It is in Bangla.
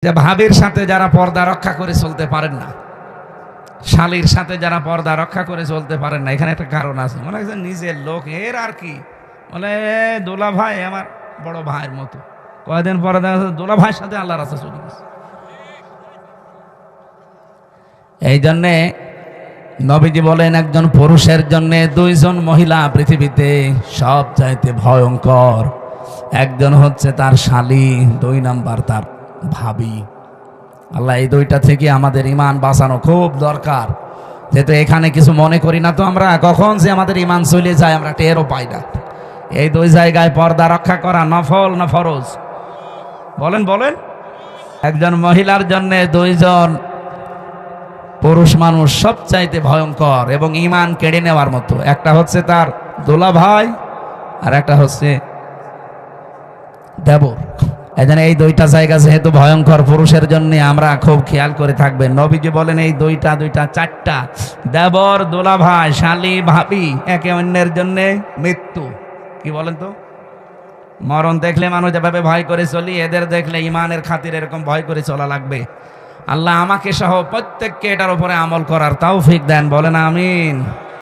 যে ভাবির সাথে যারা পর্দা রক্ষা করে চলতে পারেন না, শালীর সাথে যারা পর্দা রক্ষা করে চলতে পারেন না, এখানে একটা কারণ আছে। মনে হয় নিজের লোক, এর আর কি বলে, দোলা ভাই আমার বড় ভাইয়ের মতো। কয়েকদিন পরে দেখা যাচ্ছে দোলা ভাইয়ের সাথে আল্লাহর রাস্তা চলে গেছে। এই জন্যে নবীজি বলেন, একজন পুরুষের জন্য দুইজন মহিলা পৃথিবীতে সব চাইতে ভয়ঙ্কর। একজন হচ্ছে তার শালী, 2 নাম্বার তার ভাবি। আল্লাহ এই দুইটা থেকে আমাদের ঈমান বাঁচানো খুব দরকার। যেহেতু এখানে কিছু মনে করি না তো আমরা, কখন যে আমাদের ঈমান চলে যায় আমরা টেরও পাই না। এই 2 জায়গায় পর্দা রক্ষা করা নফল না ফরজ? বলেন বলেন। একজন মহিলার জন্য 2 জন পুরুষ মানুষ সবচাইতে ভয়ঙ্কর এবং ঈমান কেড়ে নেওয়ার মতো। একটা হচ্ছে তার দোলা ভাই, আর একটা হচ্ছে দেবর। এজন্য এই 2টা জায়গা যেহেতু ভয়ঙ্কর পুরুষের জন্য, আমরা খুব খেয়াল করে থাকবেন। নবীজি বলেন এই 2টা 4টা দেবর, দোলা ভাই, শালী, ভাবি একে অন্যের জন্য মৃত্যু। কি বলেন তো? মরণ দেখলে মানুষ যেভাবে ভয় করে চলি, এদের দেখলে ঈমানের খাতির এরকম ভয় করে চলা লাগবে। আল্লাহ আমাকে সহ প্রত্যেককে এটার উপরে আমল করার তৌফিক দেন, বলেন আমিন।